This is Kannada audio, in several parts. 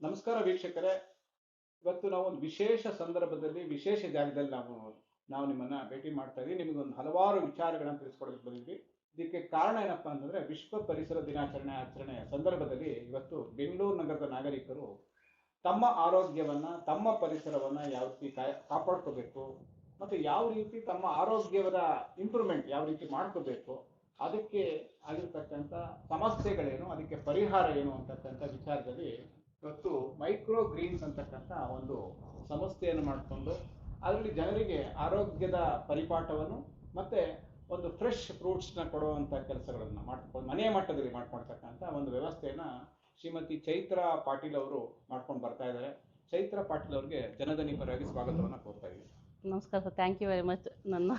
ನಮಸ್ಕಾರ ವೀಕ್ಷಕರೇ. ಇವತ್ತು ನಾವು ಒಂದು ವಿಶೇಷ ಸಂದರ್ಭದಲ್ಲಿ ವಿಶೇಷ ಜಾಗದಲ್ಲಿ ನಾವು ನಿಮ್ಮನ್ನ ಭೇಟಿ ಮಾಡ್ತಾ ಇದ್ದೀವಿ. ನಿಮಗೊಂದು ಹಲವಾರು ವಿಚಾರಗಳನ್ನು ತಿಳಿಸ್ಕೊಡೋದಕ್ಕೆ ಬಂದಿದ್ವಿ. ಇದಕ್ಕೆ ಕಾರಣ ಏನಪ್ಪಾ ಅಂತಂದ್ರೆ ವಿಶ್ವ ಪರಿಸರ ಆಚರಣೆಯ ಸಂದರ್ಭದಲ್ಲಿ ಇವತ್ತು ಬೆಂಗಳೂರು ನಗರದ ನಾಗರಿಕರು ತಮ್ಮ ಆರೋಗ್ಯವನ್ನ, ತಮ್ಮ ಪರಿಸರವನ್ನ ಯಾವ ರೀತಿ ಕಾಪಾಡ್ಕೋಬೇಕು ಮತ್ತು ಯಾವ ರೀತಿ ತಮ್ಮ ಆರೋಗ್ಯದ ಇಂಪ್ರೂವ್ಮೆಂಟ್ ಯಾವ ರೀತಿ ಮಾಡ್ಕೋಬೇಕು, ಅದಕ್ಕೆ ಆಗಿರ್ತಕ್ಕಂಥ ಸಮಸ್ಯೆಗಳೇನು, ಅದಕ್ಕೆ ಪರಿಹಾರ ಏನು ಅಂತಕ್ಕಂಥ ವಿಚಾರದಲ್ಲಿ ಇವತ್ತು ಮೈಕ್ರೋ ಗ್ರೀನ್ಸ್ ಅಂತಕ್ಕಂಥ ಒಂದು ಸಂಸ್ಥೆಯನ್ನು ಮಾಡಿಕೊಂಡು ಅದರಲ್ಲಿ ಜನರಿಗೆ ಆರೋಗ್ಯದ ಪರಿಪಾಠವನ್ನು ಮತ್ತೆ ಒಂದು ಫ್ರೆಶ್ ಫ್ರೂಟ್ಸ್ನ ಕೊಡುವಂಥ ಕೆಲಸಗಳನ್ನು ಮಾಡ್ಕೊಂಡು ಮನೆಯ ಮಟ್ಟದಲ್ಲಿ ಮಾಡ್ಕೊಳ್ತಕ್ಕಂಥ ಒಂದು ವ್ಯವಸ್ಥೆಯನ್ನು ಶ್ರೀಮತಿ ಚೈತ್ರ ಪಾಟೀಲ್ ಅವರು ಮಾಡ್ಕೊಂಡು ಬರ್ತಾ ಇದ್ದಾರೆ. ಚೈತ್ರ ಪಾಟೀಲ್ ಅವರಿಗೆ ಜನಧನಿ ಪರವಾಗಿ ಸ್ವಾಗತವನ್ನು ಕೋರ್ತಾ ಇದ್ದೀವಿ. ನಮಸ್ಕಾರ sir, thank you very much. Madam,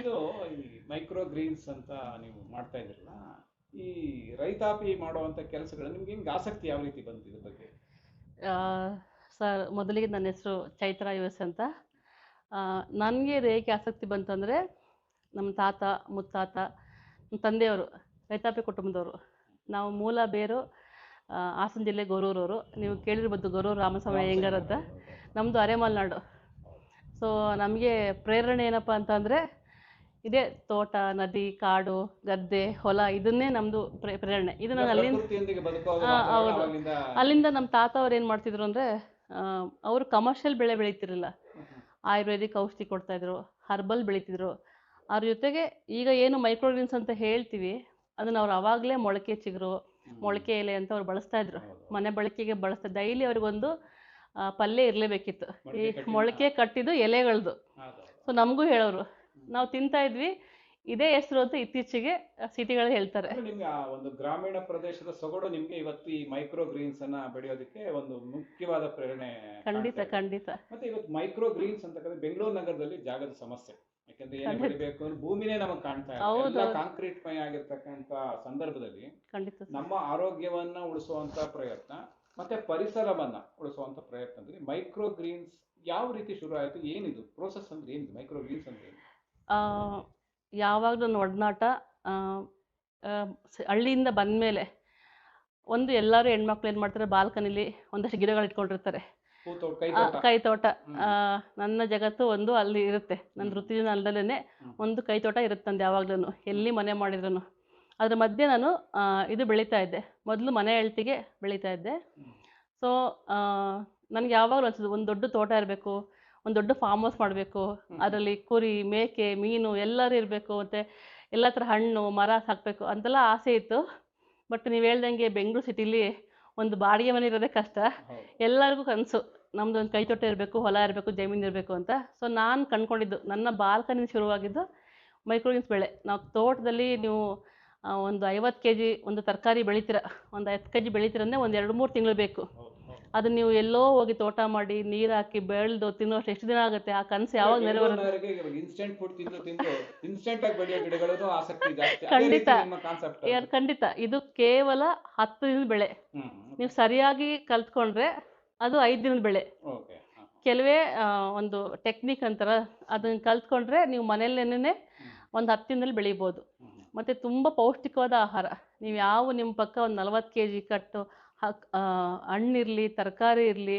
ಇದು ಈ ಮೈಕ್ರೋ ಗ್ರೀನ್ಸ್ ಅಂತ ನೀವು ಮಾಡ್ತಾ ಇದ್ದೀರಲ್ಲ, ಈ ರೈತಾಪಿ ಮಾಡುವಂಥ ಕೆಲಸಗಳು ನಿಮ್ಗೆ ಹೆಂಗೆ ಆಸಕ್ತಿ ಯಾವ ರೀತಿ ಬಂತು ಇದ್ರ ಬಗ್ಗೆ? ಸರ್, ಮೊದಲಿಗೆ ನನ್ನ ಹೆಸರು ಚೈತ್ರ US ಅಂತ. ನನಗೆ ಏಕೆ ಆಸಕ್ತಿ ಬಂತಂದರೆ, ನಮ್ಮ ತಾತ ಮುತ್ತಾತ ನಮ್ಮ ತಂದೆಯವರು ರೈತಾಪಿ ಕುಟುಂಬದವರು. ನಾವು ಮೂಲ ಬೇರು ಹಾಸನ ಜಿಲ್ಲೆ ಗೊರೂರವರು. ನೀವು ಕೇಳಿರ್ಬೋದು ಗೊರೂರು ರಾಮಸ್ವಾಮಿ ಅಯ್ಯಂಗಾರ್ ಅಂತ. ನಮ್ಮದು ಅರೆಮಲೆನಾಡು. ಸೊ ನಮಗೆ ಪ್ರೇರಣೆ ಏನಪ್ಪ ಅಂತಂದರೆ ಇದೇ ತೋಟ, ನದಿ, ಕಾಡು, ಗದ್ದೆ, ಹೊಲ, ಇದನ್ನೇ ನಮ್ಮದು ಪ್ರೇರಣೆ. ಇದು ನಾನು ಅಲ್ಲಿಂದ ನಮ್ಮ ತಾತ ಅವ್ರು ಏನು ಮಾಡ್ತಿದ್ರು ಅಂದರೆ, ಅವರು ಕಮರ್ಷಿಯಲ್ ಬೆಳೆ ಬೆಳೀತಿರಲಿಲ್ಲ. ಆಯುರ್ವೇದಿಕ್ ಔಷಧಿ ಕೊಡ್ತಾಯಿದ್ರು, ಹರ್ಬಲ್ ಬೆಳೀತಿದ್ರು. ಅದ್ರ ಜೊತೆಗೆ ಈಗ ಏನು ಮೈಕ್ರೋಗ್ರೀನ್ಸ್ ಅಂತ ಹೇಳ್ತೀವಿ, ಅದನ್ನು ಅವ್ರು ಆವಾಗಲೇ ಮೊಳಕೆ ಚಿಗುರು, ಮೊಳಕೆ ಎಲೆ ಅಂತ ಅವ್ರು ಬಳಸ್ತಾಯಿದ್ರು. ಮನೆ ಬಳಕೆಗೆ ಬಳಸ್ತಾ ಡೈಲಿ ಅವ್ರಿಗೊಂದು ಪಲ್ಯ ಇರಲೇಬೇಕಿತ್ತು, ಈ ಮೊಳಕೆ ಕಟ್ಟಿದ್ದು ಎಲೆಗಳದ್ದು. ಸೊ ನಮಗೂ ಹೇಳೋರು, ನಾವು ತಿಂತಾ ಇದ್ವಿ. ಇದೇ ಹೆಸರು ಅಂತ ಇತ್ತೀಚೆಗೆ ಸಿಟಿಗಳಲ್ಲಿ ಹೇಳ್ತಾರೆ. ನಿಮ್ಗೆ ಒಂದು ಗ್ರಾಮೀಣ ಪ್ರದೇಶದ ಸೊಗಡು ನಿಮ್ಗೆ ಇವತ್ತು ಈ ಮೈಕ್ರೋ ಗ್ರೀನ್ಸ್ ಅನ್ನ ಬೆಳೆಯೋದಕ್ಕೆ ಒಂದು ಮುಖ್ಯವಾದ ಪ್ರೇರಣೆ. ಖಂಡಿತ. ಮತ್ತೆ ಇವತ್ತು ಮೈಕ್ರೋ ಗ್ರೀನ್ಸ್ ಅಂತಕ್ಕಂದ್ರೆ ಬೆಂಗಳೂರು ನಗರದಲ್ಲಿ ಜಾಗದ ಸಮಸ್ಯೆ. ಯಾಕಂದ್ರೆ ಏನು ಬೆಳಿಬೇಕು ಅಂದ್ರೆ ಭೂಮಿನೇ ನಮಗೆ ಕಾಣ್ತಾ ಇದೆ, ಕಾಂಕ್ರೀಟ್ ಮಯ ಆಗಿರ್ತಕ್ಕಂಥ ಸಂದರ್ಭದಲ್ಲಿ ನಮ್ಮ ಆರೋಗ್ಯವನ್ನ ಉಳಿಸುವಂತ ಪ್ರಯತ್ನ ಮತ್ತೆ ಪರಿಸರವನ್ನ ಉಳಿಸುವಂತ ಪ್ರಯತ್ನದಲ್ಲಿ ಮೈಕ್ರೋ ಗ್ರೀನ್ಸ್ ಯಾವ ರೀತಿ ಶುರು ಆಯ್ತು, ಏನಿದು ಪ್ರೋಸೆಸ್ ಅಂದ್ರೆ ಏನಿದು ಮೈಕ್ರೋ ಗ್ರೀನ್ಸ್ ಅಂದ್ರೆ ಏನು? ಯಾವಾಗಲೂ ನನ್ನ ಒಡನಾಟ ಹಳ್ಳಿಯಿಂದ ಬಂದ ಮೇಲೆ ಒಂದು ಎಲ್ಲರೂ ಹೆಣ್ಮಕ್ಳು ಏನು ಮಾಡ್ತಾರೆ, ಬಾಲ್ಕನಿಲಿ ಒಂದಷ್ಟು ಗಿಡಗಳು ಇಟ್ಕೊಂಡಿರ್ತಾರೆ, ಕೈ ತೋಟ. ನನ್ನ ಜಗತ್ತು ಒಂದು ಅಲ್ಲಿ ಇರುತ್ತೆ. ನನ್ನ ವೃತ್ತಿಜೀವನ ಅಲ್ಲದಲ್ಲೇ ಒಂದು ಕೈ ತೋಟ ಇರುತ್ತೆ ನಂದು ಯಾವಾಗ್ಲೂ, ಎಲ್ಲಿ ಮನೆ ಮಾಡಿದ್ರು. ಅದ್ರ ಮಧ್ಯೆ ನಾನು ಇದು ಬೆಳೀತಾ ಇದ್ದೆ. ಮೊದಲು ಮನೆ ಅಳತೆಗೆ ಬೆಳೀತಾ ಇದ್ದೆ. ಸೊ ನನಗೆ ಯಾವಾಗಲೂ ಅನಿಸೋದು, ಒಂದು ದೊಡ್ಡ ತೋಟ ಇರಬೇಕು, ಒಂದು ದೊಡ್ಡ ಫಾರ್ಮ್ ಹೌಸ್ ಮಾಡಬೇಕು, ಅದರಲ್ಲಿ ಕುರಿ, ಮೇಕೆ, ಮೀನು ಎಲ್ಲರೂ ಇರಬೇಕು, ಮತ್ತು ಎಲ್ಲ ಥರ ಹಣ್ಣು ಮರ ಸಾಕಬೇಕು ಅಂತೆಲ್ಲ ಆಸೆ ಇತ್ತು. ಬಟ್ ನೀವು ಹೇಳ್ದಂಗೆ ಬೆಂಗಳೂರು ಸಿಟಿಲಿ ಒಂದು ಬಾಡಿಗೆ ಮನೆ ಇರೋದೇ ಕಷ್ಟ. ಎಲ್ಲರಿಗೂ ಕನಸು ನಮ್ಮದು ಒಂದು ಕೈ ತೋಟ ಇರಬೇಕು, ಹೊಲ ಇರಬೇಕು, ಜಮೀನು ಇರಬೇಕು ಅಂತ. ಸೊ ನಾನು ಕಂಡ್ಕೊಂಡಿದ್ದು, ನನ್ನ ಬಾಲ್ಕನಿಂದ ಶುರುವಾಗಿದ್ದು ಮೈಕ್ರೋಗ್ರೀನ್ಸ್ ಬೆಳೆ. ನಾವು ತೋಟದಲ್ಲಿ ನೀವು ಒಂದು 50 kg ಒಂದು ತರಕಾರಿ ಬೆಳಿತೀರ, ಒಂದು 10 kg ಬೆಳಿತೀರಂದರೆ ಒಂದು 2-3 ತಿಂಗಳು ಬೇಕು. ಅದನ್ನ ನೀವು ಎಲ್ಲೋ ಹೋಗಿ ತೋಟ ಮಾಡಿ ನೀರು ಹಾಕಿ ಬೆಳೆದು ತಿನ್ನೋಷ್ಟು ಎಷ್ಟು ದಿನ ಆಗುತ್ತೆ? ಆ ಕನಸು ಯಾವಾಗ ನೆರವೇರುತ್ತೆ? ಖಂಡಿತ. ಇದು ಕೇವಲ 10 ದಿನದ ಬೆಳೆ. ನೀವು ಸರಿಯಾಗಿ ಕಲ್ತ್ಕೊಂಡ್ರೆ ಅದು 5 ದಿನದ ಬೆಳೆ. ಕೆಲವೇ ಒಂದು ಟೆಕ್ನಿಕ್ ಅಂತಾರ, ಅದನ್ನ ಕಲ್ತ್ಕೊಂಡ್ರೆ ನೀವು ಮನೆಯಲ್ಲೇನೆ ಒಂದು 10 ದಿನದಲ್ಲಿ ಬೆಳಿಬೋದು. ಮತ್ತು ತುಂಬ ಪೌಷ್ಟಿಕವಾದ ಆಹಾರ. ನೀವು ನಿಮ್ಮ ಪಕ್ಕ ಒಂದು 40 kg ಕಟ್ಟು ಹಣ್ಣಿರಲಿ, ತರಕಾರಿ ಇರಲಿ,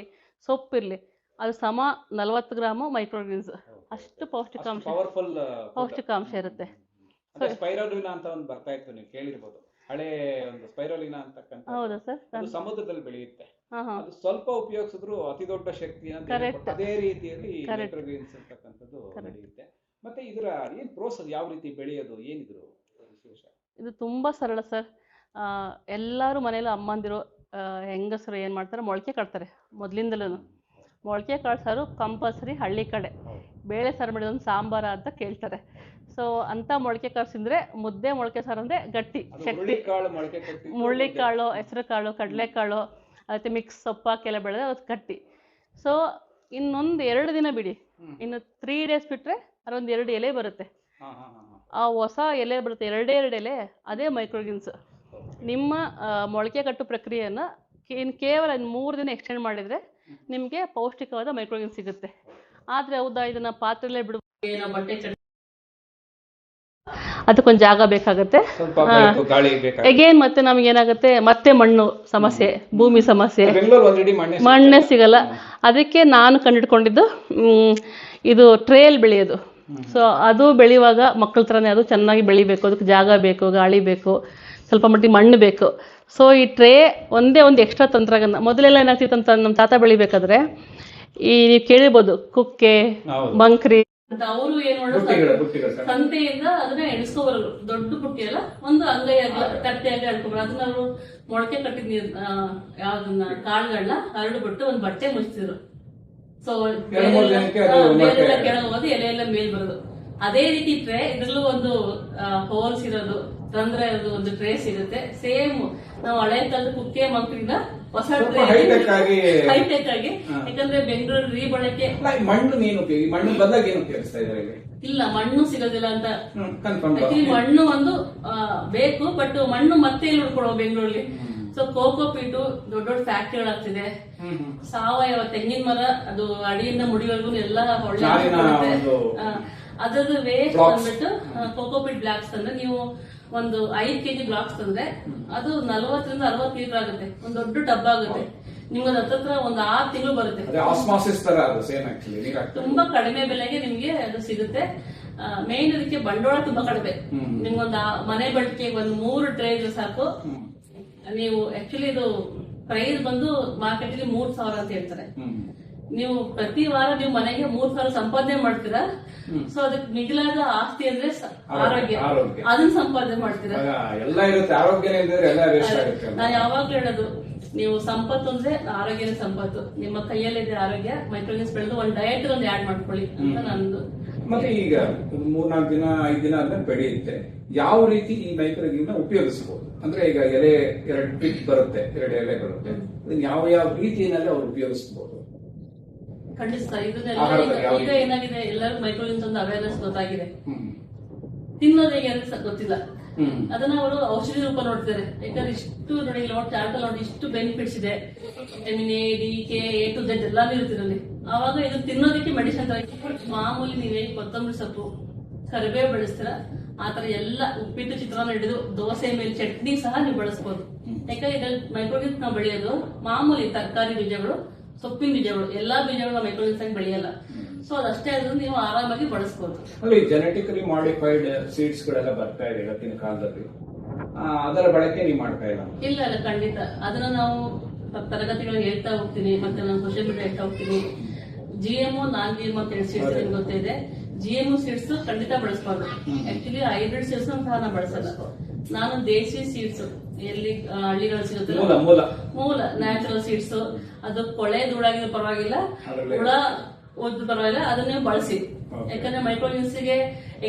ಸೊಪ್ಪಿರಲಿ, ಅದು ಸಮ 40 ಗ್ರಾಮು ಮೈಕ್ರೋಗ್ರೀನ್ಸ್. ಅಷ್ಟು ಪೌಷ್ಟಿಕಾಂಶ ಇರುತ್ತೆ. ಸ್ಪೈರುಲಿನಾ ಅಂತ ಒಂದು ಬರ್ತಾ ಇತ್ತು, ನೀವು ಕೇಳಿರ್ಬೋದು. ಹಳೆ ಒಂದು ಸ್ಪೈರುಲಿನಾ ಅಂತಕ್ಕಂಥ. ಹೌದಾ ಸರ್? ಅದು ಸಮುದ್ರದಲ್ಲಿ ಬೆಳೆಯುತ್ತೆ. ಅದು ಸ್ವಲ್ಪ ಉಪಯೋಗಿಸಿದ್ರು ಅತಿ ದೊಡ್ಡ ಶಕ್ತಿ ಅಂತ. ಅದೇ ರೀತಿಯಲ್ಲಿ ಮೈಕ್ರೋಗ್ರೀನ್ಸ್ ಅಂತಕ್ಕಂಥದ್ದು ನಡೆಯುತ್ತೆ. ಮತ್ತೆ ಇದರ ಏನು ಪ್ರೋಸೆಸ್, ಯಾವ ರೀತಿ ಬೆಳೆಯೋದು, ಏನಿದ್ರು ವಿಶೇಷ? ಇದು ತುಂಬ ಸರಳ ಸರ್. ಎಲ್ಲರೂ ಮನೇಲಿ ಅಮ್ಮಂದಿರು, ಹೆಂಗಸರು ಏನು ಮಾಡ್ತಾರೆ, ಮೊಳಕೆ ಕಟ್ತಾರೆ. ಮೊದಲಿಂದಲೂ ಮೊಳಕೆ ಕಾಳು ಕಂಪಲ್ಸರಿ ಹಳ್ಳಿ ಕಡೆ. ಬೇಳೆ ಸಾರು ಮಾಡಿದೊಂದು ಸಾಂಬಾರ ಅಂತ ಕೇಳ್ತಾರೆ. ಸೊ ಅಂಥ ಮೊಳಕೆ ಕಾಳು ಮುದ್ದೆ ಮೊಳಕೆ ಸಾರು ಅಂದರೆ ಗಟ್ಟಿ ಶಕ್ತಿ. ಮುಳ್ಳಿಕಾಳು, ಹೆಸರು ಕಾಳು, ಕಡಲೆಕಾಳು, ಅದಕ್ಕೆ ಮಿಕ್ಸ್ ಸೊಪ್ಪಾಕೆಲ್ಲ ಬೆಳೆದ್ರೆ ಅದು ಗಟ್ಟಿ. ಸೊ ಇನ್ನೊಂದು 2 ದಿನ ಬಿಡಿ, ಇನ್ನು 3 days ಬಿಟ್ಟರೆ ಅದೊಂದು 2 ಎಲೆ ಬರುತ್ತೆ. ಆ ಹೊಸ ಎಲೆ ಬರುತ್ತೆ, 2 ಎಲೆ, ಅದೇ ಮೈಕ್ರೋಗ್ರೀನ್ಸ್. ನಿಮ್ಮ ಮೊಳಕೆ ಕಟ್ಟು ಪ್ರಕ್ರಿಯೆಯನ್ನು ಕೇವಲ 3 ದಿನ ಎಕ್ಸ್ಟೆಂಡ್ ಮಾಡಿದರೆ ನಿಮಗೆ ಪೌಷ್ಟಿಕವಾದ ಮೈಕ್ರೋಗ್ರೀನ್ಸ್ ಸಿಗುತ್ತೆ. ಆದರೆ ಹೌದಾ, ಇದನ್ನು ಪಾತ್ರೆಯಲ್ಲೇ ಬಿಡ್ಬೋದು, ಬಟ್ಟೆ ಅದಕ್ಕೊಂದು ಜಾಗ ಬೇಕಾಗುತ್ತೆ. ಸ್ವಲ್ಪ ಬೆಳಕು, ಗಾಳಿ ಬೇಕಾಗುತ್ತೆ. ಅಗೇನ್ ಮತ್ತೆ ನಮ್ಗೆ ಏನಾಗುತ್ತೆ, ಮತ್ತೆ ಮಣ್ಣು ಸಮಸ್ಯೆ, ಭೂಮಿ ಸಮಸ್ಯೆ, ಬೆಂಗಳೂರು ಆಲ್ರೆಡಿ ಮಣ್ಣೇ ಸಿಗಲ್ಲ. ಅದಕ್ಕೆ ನಾನು ಕಂಡಿಡ್ಕೊಂಡಿದ್ದು ಇದು ಟ್ರೇಲ್ ಬೆಳೆಯೋದು. ಸೊ ಅದು ಬೆಳೆಯುವಾಗ ಮಕ್ಕಳ ಥರನೇ ಅದು ಚೆನ್ನಾಗಿ ಬೆಳಿಬೇಕು, ಅದಕ್ಕೆ ಜಾಗ ಬೇಕು, ಗಾಳಿ ಬೇಕು, ಸ್ವಲ್ಪ ಮಟ್ಟಿಗೆ ಮಣ್ಣು ಬೇಕು. ಸೊ ಈ ಟ್ರೇ ಒಂದೇ ಒಂದು ಎಕ್ಸ್ಟ್ರಾ ತಂತ್ರಜ್ಞಾನ. ಮೊದಲೆಲ್ಲ ಏನಾಗ್ತಿತ್ತು ಅಂತ ನಮ್ಮ ತಾತ ಬೆಳಿಬೇಕಾದ್ರೆ ಈ ನೀವು ಕೇಳಿರ್ಬೋದು ಕುಕ್ಕೆ, ಮಂಕ್ರಿ ಅಂತ. ಅವರು ಏನ್ ಮಾಡೋದು, ಸಂತೆಯಿಂದ ಅದನ್ನ ಎಣಿಸ್ಕೊಬರಲು ದೊಡ್ಡ ಬುಟ್ಟಿ ಅಲ್ಲ, ಒಂದು ಅಂಗೈಯಾಗ ತಟ್ಟೆಯಾಗ ಎಳ್ಕೊಬರು. ಅದನ್ನ ಅವರು ಮೊಳಕೆ ಕಟ್ಟಿದ ನೀರ್ ಯಾವ್ದನ್ನ ಕಾಳುಗಳನ್ನ ಹರಡ್ಬಿಟ್ಟು ಒಂದು ಬಟ್ಟೆ ಮುಚ್ಚಿದ್ರು. ಸೊ ಬೇರೆಲ್ಲ ಕೆಳಗೆ ಹೋಗೋದು, ಎಲೆ ಎಲ್ಲ ಮೇಲ್ ಬರೋದು. ಅದೇ ರೀತಿ ಟ್ರೇ ಇದ್ರಲ್ಲೂ ಒಂದು ಹೋಲ್ಸ್ ಇರೋದು, ರಂಧ್ರ ಇರೋದು ಒಂದು ಟ್ರೇ ಸಿಗುತ್ತೆ. ಸೇಮ್ ನಾವು ಹಳೆ ಕಾಲದ ಕುಕ್ಕೆ ಮಂಕ್ರಿನ ಹೊಸ ಟ್ರೇ ಹೈಟೆಕ್ ಆಗಿ, ಯಾಕಂದ್ರೆ ಬೆಂಗಳೂರು ರೀಬಳಕೆ ಮಣ್ಣು ಮಣ್ಣು ಬದಲಾಗಿ ಏನು ಉಪಯೋಗಿಸ್ತಾ ಇದ್ದಾರೆ ಇಲ್ಲ, ಮಣ್ಣು ಸಿಗೋದಿಲ್ಲ ಅಂತ. ಆಕ್ಚುಲಿ ಮಣ್ಣು ಒಂದು ಬೇಕು, ಬಟ್ ಮಣ್ಣು ಮತ್ತೆ ಎಲ್ಲಿ ಹುಡ್ಕೊಳ್ಳೋ ಬೆಂಗಳೂರಲ್ಲಿ. ಸೊ ಕೋಕೋ ಪೀಟು ದೊಡ್ಡ ದೊಡ್ಡ ಫ್ಯಾಕ್ಟರಿಗಳಾಗ್ತಿದೆ. ಸಾವಯವ ತೆಂಗಿನ ಮರ ಅದು ಅಡಿಯಿಂದ ಮುಡಿವರೆಗೂ ಎಲ್ಲ ಒಳ್ಳೆ ಅದ್ರದ್ದು ವೇಸ್ಟ್ ಬಂದ್ಬಿಟ್ಟು ಕೋಕೋಪಿಟ್ ಬ್ಲಾಕ್ಸ್ ತಂದ್ರೆ ನೀವು ಒಂದು 5 kg ಬ್ಲಾಕ್ಸ್ ತಂದ್ರೆ ಅದು 40 ರಿಂದ 60 ಲೀಟರ್ ಆಗುತ್ತೆ, ಒಂದು ದೊಡ್ಡ ಟಬ್ ಆಗುತ್ತೆ. ನಿಮ್ಗೆ ಹತ್ರ ಒಂದು 6 ತಿಂಗಳು ಬರುತ್ತೆ. ತುಂಬಾ ಕಡಿಮೆ ಬೆಲೆಗೆ ನಿಮ್ಗೆ ಅದು ಸಿಗುತ್ತೆ. ಮೇನ್ ಅದಕ್ಕೆ ಬಂಡವಾಳ ತುಂಬಾ ಕಡಿಮೆ. ನಿಮ್ಗೊಂದು ಮನೆ ಬಳಕೆ ಒಂದು 3 ಟ್ರೇ ಸಾಕು. ನೀವು ಆಕ್ಚುಲಿ ಇದು ಪ್ರೈಸ್ ಬಂದು ಮಾರ್ಕೆಟ್ ಗೆ 3,000 ಅಂತ ಹೇಳ್ತಾರೆ. ನೀವು ಪ್ರತಿ ವಾರ ನೀವು ಮನೆಗೆ 3,000 ಸಂಪಾದನೆ ಮಾಡ್ತೀರಾ. ಸೊ ಅದಕ್ಕೆ ಮಿಗಿಲಾದ ಆಸ್ತಿ ಅಂದ್ರೆ ಆರೋಗ್ಯ, ಅದನ್ನ ಸಂಪಾದನೆ ಮಾಡ್ತೀರಾ. ನಾನು ಯಾವಾಗ್ಲೂ ಹೇಳೋದು, ನೀವು ಸಂಪತ್ತು ಅಂದ್ರೆ ಆರೋಗ್ಯನೇ ಸಂಪತ್ತು. ನಿಮ್ಮ ಕೈಯಲ್ಲಿದೆ ಆರೋಗ್ಯ. ಮೈಕ್ರೋನ್ಯೂಸ್ ಬೆಳೆದು ಒಂದು ಡಯಟ್ ಒಂದು ಆಡ್ ಮಾಡ್ಕೊಳ್ಳಿ ಅಂತ ನಂದು. ಮತ್ತೆ ಈಗ 3-4 ದಿನ 5 ದಿನ ಆದ್ಮೇಲೆ ಬೆಳೆಯುತ್ತೆ. ಯಾವ ರೀತಿ ಈ ಮೈಕ್ರೋಗ್ರೀನ್ ಉಪಯೋಗಿಸಬಹುದು ಅಂದ್ರೆ, ಈಗ ಎಲೆ 2 ಪಿಕ್ ಬರುತ್ತೆ, 2 ಎಲೆ ಬರುತ್ತೆ, ಯಾವ ಯಾವ ರೀತಿಯಲ್ಲಿ ಅವ್ರು ಉಪಯೋಗಿಸಬಹುದು? ಖಂಡಿತ ಇದನ್ನೆಲ್ಲ ಈಗ ಏನಾಗಿದೆ, ಎಲ್ಲರಿಗೂ ಮೈಕ್ರೋನ್ಯೂಸ್ ಒಂದು ಅವೇರ್ನೆಸ್ ಗೊತ್ತಾಗಿದೆ. ತಿನ್ನೋದು ಹೇಗೆ ಅಂತ ಗೊತ್ತಿಲ್ಲ. ಅದನ್ನ ಅವರು ಔಷಧಿ ರೂಪ ನೋಡ್ತಾರೆ. ಯಾಕಂದ್ರೆ ಇಷ್ಟು ನೋಡಿ, ಚಾರ್ಟಲ್ ನೋಡಿ ಇಷ್ಟು ಬೆನಿಫಿಟ್ಸ್ ಇದೆ. Vitamin A, D, K, A to Z ಎಲ್ಲಾನು ಇರ್ತಿರಲ್ಲಿ. ಆವಾಗ ಇದು ತಿನ್ನೋದಕ್ಕೆ ಮೆಡಿಸಿನ್ ತರ. ಮಾಮೂಲಿ ನೀವೇ ಕೊತ್ತಂಬರಿ ಸೊಪ್ಪು, ಕರಿಬೇವು ಬೆಳೆಸ್ತೀರ, ಆತರ ಎಲ್ಲ ಉಪ್ಪಿಟ್ಟು, ಚಿತ್ರಾನ್ನ ಹಿಡಿದು ದೋಸೆ ಮೇಲೆ ಚಟ್ನಿ ಸಹ ನೀವು ಬಳಸಬಹುದು. ಯಾಕಂದ್ರೆ ಇದ್ರಲ್ಲಿ ಮೈಕ್ರೋನ್ಯೂಸ್ ನಾವು ಬೆಳೆಯೋದು ಮಾಮೂಲಿ ತರಕಾರಿ ಬೀಜಗಳು, ಸೊಪ್ಪಿನ ಬೀಜಗಳು, ಎಲ್ಲಾ ಬೀಜಗಳು ಮೈಕ್ರೋನ್ಯೂಸ್ ಆಗಿ ಬೆಳೆಯಲ್ಲ. ಸೊ ಅದಷ್ಟೇ, ಅದನ್ನು ನೀವು ಆರಾಮಾಗಿ ಬಳಸಬಹುದು. ಅಲ್ಲಿ ಜೆನೆಟಿಕಲಿ ಮಾಡಿಫೈಡ್ ಸೀಡ್ಸ್ ಗಳೆಲ್ಲ ಬರ್ತಾ ಇದೆ ಇವತ್ತಿನ ಕಾಲದಲ್ಲಿ, ಅದರ ಬಳಕೆ ನೀವು ಮಾಡ್ತಾ ಇಲ್ಲ? ಇಲ್ಲ, ಖಂಡಿತ. ಅದನ್ನ ನಾವು ತರಗತಿಗಳು ಹೇಳ್ತಾ ಹೋಗ್ತೀನಿ, ಮತ್ತೆ ನಾನು ಸೋಷಿಯಲ್ ಮೀಡಿಯಾ ಹೇಳ್ತಾ ಹೋಗ್ತೀನಿ. GMO, ನಾನ್ GMO ಅಂತ ಸೀಡ್ಸ್ ನಿಮ್ಗೆ ಗೊತ್ತಿದೆ. GMO ಸೀಡ್ಸ್ ಖಂಡಿತ ಬಳಸಬಾರ್ದು. ಆಕ್ಚುಲಿ ಹೈಬ್ರಿಡ್ ಸೀಡ್ಸ್ ಸಹ ನಾನು ಬಳಸಲ್ಲ. ನಾನು ದೇಸಿ ಸೀಡ್ಸ್ ಎಲ್ಲಿ ಹಳ್ಳಿಗಳು ಸಿಗುತ್ತಲ್ಲ, ಮೂಲ ನ್ಯಾಚುರಲ್ ಸೀಡ್ಸ್, ಅದು ಕೊಳೆ ಧೂಳಾಗಿದ್ರು ಪರವಾಗಿಲ್ಲ, ಹುಳ ಓದ್ ಪರವಾಗಿಲ್ಲ, ಅದನ್ನೇ ಬಳಸಿ. ಯಾಕಂದ್ರೆ ಮೈಕ್ರೋನ್ಯೂಸ್ಗೆ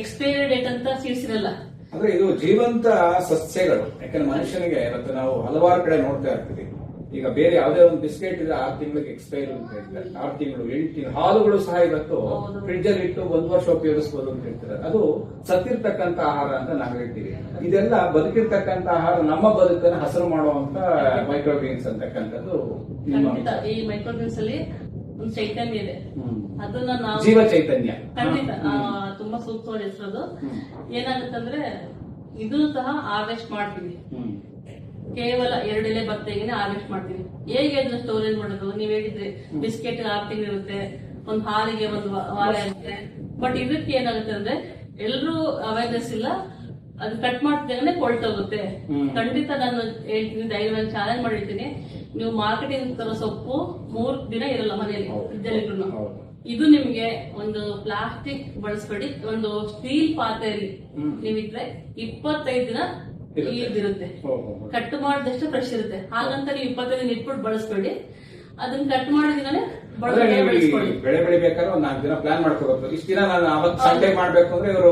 ಎಕ್ಸ್ಪೈರಿ ಡೇಟ್ ಅಂತ ಸೀಡ್ಸ್ ಇರಲ್ಲ. ಅಂದ್ರೆ ಇದು ಜೀವಂತ ಸಸ್ಯಗಳು. ಯಾಕಂದ್ರೆ ಮನುಷ್ಯನಿಗೆ ಇವತ್ತು ನಾವು ಹಲವಾರು ಕಡೆ ನೋಡ್ತಾ ಇರ್ತೀವಿ. ಈಗ ಬೇರೆ ಯಾವುದೇ ಒಂದು ಬಿಸ್ಕೆಟ್ ಇದೆ 6 ತಿಂಗಳಿಗೆ ಎಕ್ಸ್ಪೈರ್ ಅಂತ ಹೇಳ್ತಾರೆ, 6 ತಿಂಗಳು 8 ತಿಂಗಳು. ಹಾಲುಗಳು ಸಹ ಇವತ್ತು ಫ್ರಿಡ್ಜ್ ಅಲ್ಲಿ ಇಟ್ಟು 1 ವರ್ಷ ಉಪಯೋಗಿಸಬಹುದು ಅಂತ ಹೇಳ್ತಾರೆ. ಅದು ಸತ್ತಿರ್ತಕ್ಕಂತ ಆಹಾರ ಅಂತ ನಾವು ಹೇಳ್ತೀವಿ. ಇದೆಲ್ಲ ಬದುಕಿರ್ತಕ್ಕಂತ ಆಹಾರ, ನಮ್ಮ ಬದುಕನ್ನು ಹಸರು ಮಾಡುವಂತ ಮೈಕ್ರೋಗ್ರೀನ್ಸ್ ಅಂತಕ್ಕಂಥದ್ದು. ಈ ಮೈಕ್ರೋಗ್ರೀನ್ಸ್ ಅಲ್ಲಿ ಒಂದು ಚೈತನ್ಯ ಇದೆ, ಅದನ್ನ ನಾವು ಜೀವ ಚೈತನ್ಯ. ಖಂಡಿತ ತುಂಬಾ ಸೂಕ್ತವಾದ ಹೆಸರದು. ಏನಾಗುತ್ತಂದ್ರೆ ಇದು ಸಹ ಹಾರ್ವೆಸ್ಟ್ ಮಾಡ್ತೀವಿ. ಕೇವಲ 2 ಎಲೆ ಬತ್ತೆಗೆ ಹಾರ್ವೆಸ್ಟ್ ಮಾಡ್ತೀವಿ. ಹೇಗೆ ಅದನ್ನ ಸ್ಟೋರೇಜ್ ಮಾಡೋದು? ನೀವ್ ಹೇಳಿದ್ರಿ ಬಿಸ್ಕೆಟ್ 6 ತಿಂಗಳು ಇರುತ್ತೆ, ಒಂದು ಹಾಲಿಗೆ 1 ವಾರ ಇರುತ್ತೆ. ಬಟ್ ಇದಕ್ಕೆ ಏನಾಗುತ್ತೆ ಅಂದ್ರೆ ಎಲ್ರೂ ಅವೇರ್ನೆಸ್ ಇಲ್ಲ. ಅದು ಕಟ್ ಮಾಡ್ತಿದ್ದಾಗನೆ ಕೊಳ್ತೋಗುತ್ತೆ. ಖಂಡಿತ ನಾನು ಹೇಳ್ತೀನಿ, ಧೈರ್ಯವಾಗಿ ಚಾಲೆಂಜ್ ಮಾಡಿರ್ತೀನಿ. ನೀವು ಮಾರ್ಕೆಟಿಂಗ್ ತರೋ ಸೊಪ್ಪು 3 ದಿನ ಇರಲ್ಲ ಮನೆಯಲ್ಲಿ, ಫ್ರಿಡ್ಜಲ್ಲಿ. ಇದು ನಿಮ್ಗೆ ಒಂದು ಪ್ಲಾಸ್ಟಿಕ್ ಬಳಸ್ಬೇಡಿ, ಒಂದು ಸ್ಟೀಲ್ ಪಾತ್ರೆಯಲ್ಲಿ ನೀವಿದ್ರೆ 25 ದಿನ ಇರುತ್ತೆ. ಕಟ್ ಮಾಡಿದಷ್ಟು ಫ್ರೆಶ್ ಇರುತ್ತೆ. ಹಾಗಂತ ನೀವು 25 ದಿನ ಇಟ್ಬಿಟ್ಟು ಬಳಸ್ಬೇಡಿ. ಅದನ್ನ ಕಟ್ ಮಾಡಿದಿನೇ ಬೆಳೆ ಬೆಳಿಬೇಕಾದ್ರೆ 1 4 ದಿನ ಪ್ಲಾನ್ ಮಾಡ್ಕೋಬೇಕು. ಇಷ್ಟ ದಿನ ನಾನು ಅವತ್ತು ಸಂಡೇ ಮಾಡ್ಬೇಕು ಅಂದ್ರೆ ಇವರು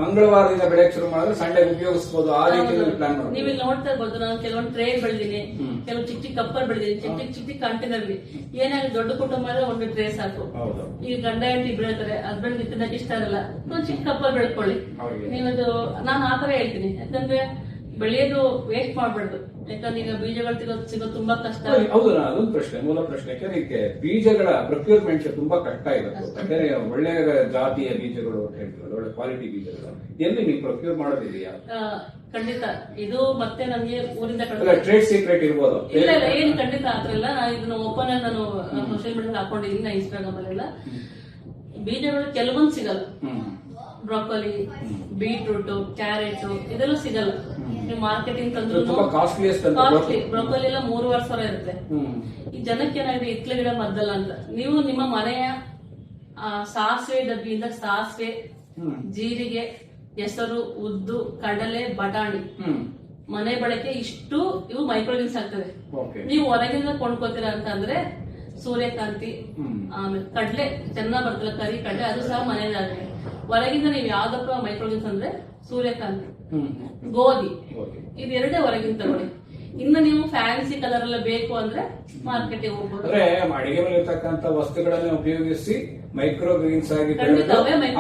ಮಂಗಳವಾರದಿಂದ ಬೆಳೆಯಕ್ಕೆ ಶುರು ಮಾಡಿದ್ರೆ ಸಂಡೇ ಉಪಯೋಗಿಸಬಹುದು. ಆ ರೀತಿ ಪ್ಲಾನ್ ಮಾಡಿ ನೀವು ಇಲ್ಲಿ ನೋಡ್ತಾ ಇರ್ಬೋದು. ನಾನು ಕೆಲವೊಂದು ಟ್ರೇ ಬೆಳೆದಿನಿ, ಕೆಲವು ಚಿಕ್ಕ ಚಿಕ್ಕ ಕಪ್ಪರ್ ಬೆಳೆದಿನಿ, ಚಿಕ್ಕ ಕಂಟೈನರ್. ಏನಾಗುತ್ತೆ, ದೊಡ್ಡ ಕುಟುಂಬ ಅಂದ್ರೆ 1 ಟ್ರೇ ಸಾಕು. ಈಗ ಗಂಡ ಹೆಂಡತಿ ಬೆಳೆತಾರೆ, ಹಸ್ಬೆಂಡ್ ತಿನ್ನಕ್ಕೆ ಇಷ್ಟ ಇರಲ್ಲ, ಒಂದು ಚಿಕ್ಕ ಕಪ್ಪರ್ ಬೆಳ್ಕೊಳ್ಳಿ. ನೀವದು ನಾನು ಆತರ ಹೇಳ್ತೀನಿ. ಯಾಕಂದ್ರೆ ಬೆಳೆಯೋದು ವೇಸ್ಟ್ ಮಾಡ್ಬಾರ್ದು. ಯಾಕಂದ್ರೆ ಈಗ ಬೀಜಗಳು ಸಿಗೋದು ತುಂಬಾ ಕಷ್ಟ. ಹೌದು, ಅದೊಂದು ಪ್ರಶ್ನೆ, ಮೂಲ ಪ್ರಶ್ನೆ. ಯಾಕಂದ್ರೆ ಈಗ ಬೀಜಗಳ ಪ್ರೊಕ್ಯೂರ್ಮೆಂಟ್ ತುಂಬಾ ಕಷ್ಟ ಇರುತ್ತೆ. ಯಾಕಂದ್ರೆ ಒಳ್ಳೆ ಜಾತಿಯ ಬೀಜಗಳು ಅಂತ ಹೇಳ್ತೀವಿ, ಒಳ್ಳೆ ಕ್ವಾಲಿಟಿ ಬೀಜಗಳು ಎಲ್ಲಿ ನೀವು ಪ್ರೊಕ್ಯೂರ್ ಮಾಡೋದಿದೆಯಾ? ಖಂಡಿತ. ಇದು ಮತ್ತೆ ನಮ್ಗೆ ಊರಿಂದ ಟ್ರೇಡ್ ಸೀಕ್ರೆಟ್ ಇರ್ಬೋದು. ಇಲ್ಲ ಇಲ್ಲ, ಏನು ಖಂಡಿತ ಆತರ ಇಲ್ಲ. ಇದನ್ನ ಓಪನ್ ಆಗಿ ನಾನು ಸೋಷಿಯಲ್ ಮೀಡಿಯಾ ಹಾಕೊಂಡಿದ್ದೀನಿ, ಇನ್ಸ್ಟಾಗ್ರಾಮ್ ಅಲ್ಲೆಲ್ಲ. ಬೀಜಗಳು ಕೆಲವೊಂದು ಸಿಗಲ್ಲ. ಬ್ರೋಕೊಲಿ, ಬೀಟ್ರೂಟ್, ಕ್ಯಾರೆಟ್ ಇದೆಲ್ಲ ಸಿಗಲ್ಲ. ನೀವು ಮಾರ್ಕೆಟಿಂಗ್ ತಂದ್ರು ಕಾಸ್ಟ್ಲಿ. ಬ್ರೋಕೊಲಿ ಎಲ್ಲ 3,500 ಇರುತ್ತೆ. ಈ ಜನಕ್ಕೆ ಏನಾಗಿದೆ, ಇತ್ಲ ಗಿಡ ಮದ್ದಲ್ಲ ಅಂತ. ನೀವು ನಿಮ್ಮ ಮನೆಯ ಸಾಸಿವೆ ಡಬ್ಬಿಯಿಂದ ಸಾಸಿವೆ, ಜೀರಿಗೆ, ಹೆಸರು, ಉದ್ದು, ಕಡಲೆ, ಬಟಾಣಿ, ಮನೆ ಬಳಕೆ ಇಷ್ಟು ಇವು ಮೈಕ್ರೋಗ್ರೀನ್ಸ್ ಆಗ್ತದೆ. ನೀವು ಹೊರಗಿಂದ ಕೊಂಡ್ಕೋತೀರಾ ಅಂತ ಅಂದ್ರೆ ಸೂರ್ಯಕಾಂತಿ, ಆಮೇಲೆ ಕಡ್ಲೆ ಚೆನ್ನಾಗ್ ಬರ್ತಲ್ಲ, ಕರಿ ಕಡ್ಲೆ, ಅದು ಸಹ ಮನೆಯದಾಗುತ್ತೆ. ಹೊರಗಿಂದ ನೀವು ಯಾವ್ದಪ್ಪ ಮೈಕ್ರೋಗ್ರೀನ್ಸ್ ಅಂದ್ರೆ ಸೂರ್ಯಕಾಂತಿ, ಗೋಧಿ, ಇದೆರಡೇ ಹೊರಗಿಂದ ತಗೊಳ್ಳಿ. ಇನ್ನು ನೀವು ಫ್ಯಾನ್ಸಿ ಕಲರ್ ಎಲ್ಲ ಬೇಕು ಅಂದ್ರೆ ಮಾರ್ಕೆಟ್ಗೆ ಹೋಗ್ಬೋದು. ಅಂದ್ರೆ ಅಡಿಗೆ ಮೇಲೆ ಇರ್ತಕ್ಕಂಥ ವಸ್ತುಗಳನ್ನ ಉಪಯೋಗಿಸಿ ಮೈಕ್ರೋಗ್ರೀನ್ಸ್ ಆಗಿ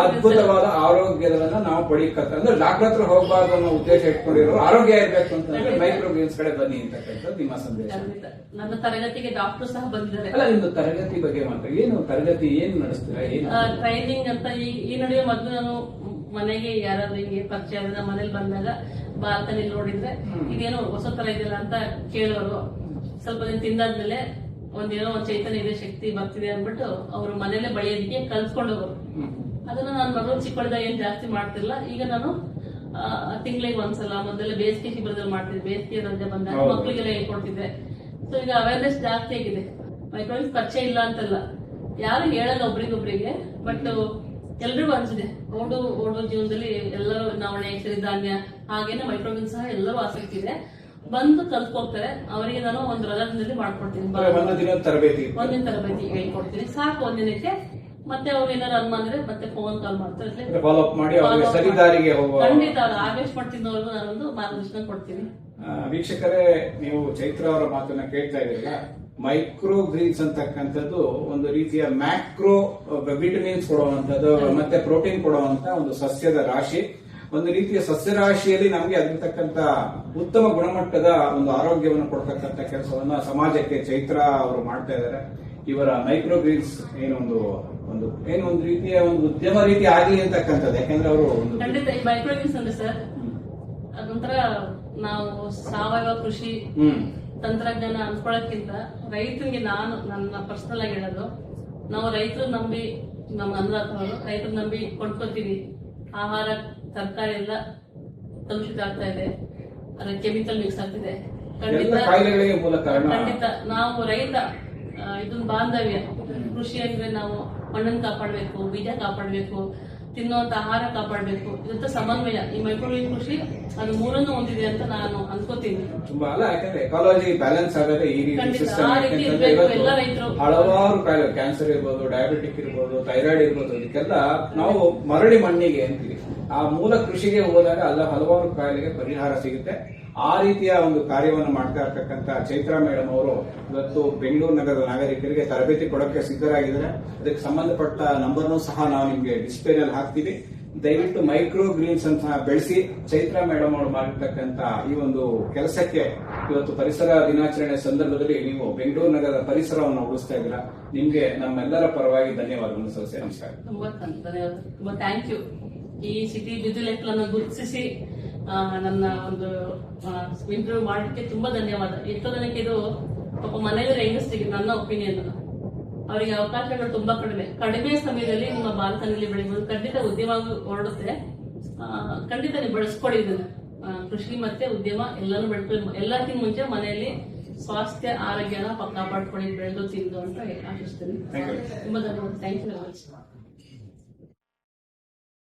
ಅದ್ಭುತವಾದ ಆರೋಗ್ಯಗಳನ್ನ ನಾವು ಪಡೀಕತ್ತ. ಅಂದ್ರೆ ಡಾಕ್ಟರ್ ಹತ್ರ ಹೋಗಬಾರ್ದು ಅನ್ನೋ ಉದ್ದೇಶ ಇಟ್ಕೊಂಡಿರೋ, ಆರೋಗ್ಯ ಇರ್ಬೇಕು ಅಂತಂದ್ರೆ ಮೈಕ್ರೋಗ್ರೀನ್ಸ್ ಕಡೆ ಬನ್ನಿ ಅಂತಕ್ಕಂಥದ್ದು ನಿಮ್ಮ ಸಂದೇಶ. ನನ್ನ ತರಗತಿಗೆ ಡಾಕ್ಟರ್ ಸಹ ಬಂದಿದ್ದಾರೆ. ಅಲ್ಲ, ನಿಮ್ದು ತರಗತಿ ಬಗ್ಗೆ ಮಾತ್ರ ಏನು ತರಗತಿ ಏನು ನಡೆಸ್ತೀರಾ? ಏನು ಟ್ರೈನಿಂಗ್ ಅಂತ ಈ ನಡುವೆ ಮೊದಲು ನಾನು ಮನೆಗೆ ಯಾರಾದ್ರೂ ಹಿಂಗೆ ಪರಿಚಯ ಆದ್ರೆ ಮನೇಲಿ ಬಂದಾಗ ಬಾಲ್ಕನಿ ನೋಡಿದ್ರೆ ಇದೇನೋ ಹೊಸ ತರ ಇದೆಯಲ್ಲ ಅಂತ ಕೇಳೋರು. ಸ್ವಲ್ಪ ದಿನ ತಿಂದಾದ್ಮೇಲೆ ಒಂದೇನೋ ಒಂದ್ ಚೈತನ್ಯ ಇದೆ, ಶಕ್ತಿ ಬರ್ತಿದೆ ಅಂದ್ಬಿಟ್ಟು ಅವರು ಮನೇಲೆ ಬಳಿಯೋದಕ್ಕೆ ಕಲ್ಸ್ಕೊಂಡು ಹೋಗೋರು. ಅದನ್ನ ನಾನು ಮಗಳು ಚಿಕ್ಕದಾಗ ಏನ್ ಜಾಸ್ತಿ ಮಾಡ್ತಿರ್ಲಿಲ್ಲ. ಈಗ ನಾನು ತಿಂಗಳಿಗೆ ಒಂದ್ಸಲ, ಮೊದಲೆಲ್ಲ ಬೇಸಿಗೆ ಶಿಬಿರದಲ್ಲಿ ಮಾಡ್ತಿದ್ದೆ, ಬೇಸಿಗೆ ರಜೆ ಬಂದಾಗ ಮಕ್ಕಳಿಗೆಲ್ಲ ಹೇಳ್ಕೊಡ್ತಿದ್ದೆ. ಸೊ ಈಗ ಅವೇರ್ನೆಸ್ ಜಾಸ್ತಿ ಆಗಿದೆ. ಮೈಕ್ರೋಗ್ರೀನ್ಸ್ ಪರಿಚಯ ಇಲ್ಲ ಅಂತಲ್ಲ, ಯಾರು ಹೇಳಲ್ಲ ಒಬ್ರಿಗೊಬ್ರಿಗೆ, ಬಟ್ ಎಲ್ರಿಗೂ ಅನ್ಸಿದೆ. ಓಡೋ ಜೀವನದಲ್ಲಿ ಎಲ್ಲರೂ ನವಣೆ, ಸಿರಿಧಾನ್ಯ, ಹಾಗೇನೆ ಮೈಕ್ರೋಗ್ರೀನ್ಸ್ ಸಹ ಎಲ್ಲರೂ ಆಸಕ್ತಿ ಇದೆ. ಬಂದು ಕಲ್ತ್ಕೊಳ್ತಾರೆ. ಅವರಿಗೆ ನಾನು ಒಂದು ರಜಾದಿನದಲ್ಲಿ ಮಾಡ್ಕೊಡ್ತೀನಿ, ಒಂದಿನ ತರಬೇತಿ ಹೇಳ್ಕೊಡ್ತೀನಿ. ಸಾಕು ಒಂದಿನಕ್ಕೆ. ಮತ್ತೆ ಅವ್ರು ಏನಾರು ಅನ್ಮಾನಿದ್ರೆ ಮತ್ತೆ ಫೋನ್ ಕಾಲ್ ಮಾಡ್ತಾರೆ, ಖಂಡಿತ ಆವೇಶ ಮಾಡ್ತಿದ್ದವ್ರಿಗೂ ನಾನೊಂದು ಮಾರ್ಗದರ್ಶನ ಕೊಡ್ತೀನಿ. ವೀಕ್ಷಕರೇ, ನೀವು ಚೈತ್ರ ಅವರ ಮಾತನ್ನ ಕೇಳ್ತಾ ಇದ್ದೀರಲ್ಲ, ಮೈಕ್ರೋಗ್ರೀನ್ಸ್ ಅಂತಕ್ಕಂಥದ್ದು ಒಂದು ರೀತಿಯ ಮ್ಯಾಕ್ರೋ ವಿಟಮಿನ್ಸ್ ಕೊಡುವಂತದ್ದು ಮತ್ತೆ ಪ್ರೋಟೀನ್ ಕೊಡುವಂತ ಒಂದು ಸಸ್ಯದ ರಾಶಿ. ಒಂದು ರೀತಿಯ ಸಸ್ಯ ರಾಶಿಯಲ್ಲಿ ನಮಗೆ ಅದಿರ್ತಕ್ಕಂಥ ಉತ್ತಮ ಗುಣಮಟ್ಟದ ಒಂದು ಆರೋಗ್ಯವನ್ನು ಕೊಡ್ತಕ್ಕಂಥ ಕೆಲಸವನ್ನ ಸಮಾಜಕ್ಕೆ ಚೈತ್ರ ಅವರು ಮಾಡ್ತಾ ಇದ್ದಾರೆ. ಇವರ ಮೈಕ್ರೋಗ್ರೀನ್ಸ್ ಏನೊಂದು ರೀತಿಯ ಒಂದು ಉದ್ಯಮ ರೀತಿ ಆಗಲಿ ಅಂತಕ್ಕಂಥದ್ದು. ಯಾಕಂದ್ರೆ ಅವರು ಖಂಡಿತ ಈ ಮೈಕ್ರೋಗ್ರೀನ್ಸ್ ಅಂದ್ರೆ ಸರ್, ಅದೊಂಥರ ನಾವು ಸಾವಯವ ಕೃಷಿ ತಂತ್ರಜ್ಞಾನ ಅನ್ಕೊಳ್ಳೋಕ್ಕಿಂತ ರೈತರಿಗೆ, ನಾನು ನನ್ನ ಪರ್ಸನಲ್ ಆಗಿ ಹೇಳೋದು, ನಾವು ರೈತರು ನಂಬಿ, ನಮ್ಮ ಅನ್ನದಾತರು ರೈತರು ನಂಬಿ ಕೊಂಡ್ಕೊತೀವಿ. ಆಹಾರ, ತರಕಾರಿ ಎಲ್ಲ ಕಲುಷಿತ ಆಗ್ತಾ ಇದೆ, ಅದ್ರ ಕೆಮಿಕಲ್ ಮಿಕ್ಸ್ ಆಗ್ತಿದೆ. ಖಂಡಿತ ನಾವು ರೈತ ಇದನ್ನ ಬಾಂಧವ್ಯ ಕೃಷಿ ಅಂದ್ರೆ ನಾವು ಮಣ್ಣನ್ನು ಕಾಪಾಡಬೇಕು, ಬೀಜ ಕಾಪಾಡಬೇಕು, ತಿನ್ನುವಂತ ಆಹಾರ ಕಾಪಾಡಬೇಕು. ಇದಂತ ಸಮನ್ವಯ ಈ ಮೈಕ್ರೋಗ್ರೀನ್ ಕೃಷಿ ಅದು ಮೂರನ್ನು ಹೊಂದಿದೆ ಅಂತ ನಾನು ಅನ್ಕೋತೀನಿ. ತುಂಬಾ ಅಲ್ಲ, ಯಾಕಂದ್ರೆ ಎಕಾಲಜಿ ಬ್ಯಾಲೆನ್ಸ್ ಆಗದೆ ಈ ರೀತಿ ಎಲ್ಲ ರೈತರು ಹಲವಾರು ಕಾಯಿಲೆ, ಕ್ಯಾನ್ಸರ್ ಇರ್ಬೋದು, ಡಯಾಬಿಟಿಕ್ ಇರ್ಬೋದು, ಥೈರಾಯ್ಡ್ ಇರ್ಬೋದು, ಇದಕ್ಕೆಲ್ಲ ನಾವು ಮರಳಿ ಮಣ್ಣಿಗೆ ಅಂತೀವಿ. ಆ ಮೂಲ ಕೃಷಿಗೆ ಹೋದಾಗ ಅಲ್ಲ ಹಲವಾರು ಕಾಯಿಲೆಗೆ ಪರಿಹಾರ ಸಿಗುತ್ತೆ. ಆ ರೀತಿಯ ಒಂದು ಕಾರ್ಯವನ್ನು ಮಾಡ್ತಾ ಇರ್ತಕ್ಕಂಥ ಚೈತ್ರ ಮೇಡಮ್ ಅವರು ಇವತ್ತು ಬೆಂಗಳೂರು ನಗರದ ನಾಗರಿಕರಿಗೆ ತರಬೇತಿ ಕೊಡೋಕೆ ಸಿದ್ಧರಾಗಿದ್ದಾರೆ. ಅದಕ್ಕೆ ಸಂಬಂಧಪಟ್ಟ ನಂಬರ್ನೂ ಸಹ ನಾವು ನಿಮಗೆ ಡಿಸ್ಪ್ಲೇನಲ್ಲಿ ಹಾಕ್ತೀವಿ. ದಯವಿಟ್ಟು ಮೈಕ್ರೋಗ್ರೀನ್ಸ್ ಅಂತ ಬೆಳೆಸಿ ಚೈತ್ರ ಮೇಡಮ್ ಅವರು ಮಾಡಿರ್ತಕ್ಕಂಥ ಈ ಒಂದು ಕೆಲಸಕ್ಕೆ ಇವತ್ತು ಪರಿಸರ ದಿನಾಚರಣೆ ಸಂದರ್ಭದಲ್ಲಿ ನೀವು ಬೆಂಗಳೂರು ನಗರದ ಪರಿಸರವನ್ನು ಉಳಿಸ್ತಾ ಇದ್ದೀರಾ. ನಿಮ್ಗೆ ನಮ್ಮೆಲ್ಲರ ಪರವಾಗಿ ಧನ್ಯವಾದಗಳನ್ನು ಸಲ್ಲಿಸಿ ನಮಸ್ಕಾರ. ತುಂಬಾ ಥ್ಯಾಂಕ್ ಯು. ಈ ಸಿಟಿ ಬ್ಯುಸಿ ಲೈಫ್ ಅನ್ನು ಗುರುತಿಸಿ ನನ್ನ ಒಂದು ಇಂಟರ್ವ್ಯೂ ಮಾಡಲಿಕ್ಕೆ ತುಂಬಾ ಧನ್ಯವಾದ. ಎಷ್ಟೋ ಜನಕ್ಕೆ ಇದು ಪಾಪ ಮನೆಯಲ್ಲಿ ಹೆಂಗಸ್ರಿಗೆ, ನನ್ನ ಒಪಿನಿಯನ್, ಅವರಿಗೆ ಅವಕಾಶಗಳು ತುಂಬಾ ಕಡಿಮೆ ಸಮಯದಲ್ಲಿ ನಿಮ್ಮ ಬಾಲ್ಕನಿಯಲ್ಲಿ ಬೆಳೆಯುವುದು ಖಂಡಿತ ಉದ್ಯಮ ಹೊರಡುತ್ತೆ. ಖಂಡಿತ ನೀವು ಬೆಳೆಸ್ಕೊಡಿ ಇದನ್ನ. ಕೃಷಿ ಮತ್ತೆ ಉದ್ಯಮ ಎಲ್ಲಾನು ಬೆಳೆಸ್ಕೊಳ್ಳಿ. ಎಲ್ಲಕ್ಕಿಂತ ಮುಂಚೆ ಮನೆಯಲ್ಲಿ ಸ್ವಾಸ್ಥ್ಯ ಆರೋಗ್ಯನ ಕಾಪಾಡ್ಕೊಳ್ಳಿ, ಬೆಳೆದು ತಿಂದು ಅಂತ ಆಶಿಸ್ತೀನಿ. ತುಂಬಾ ಧನ್ಯವಾದ. Thank you very much.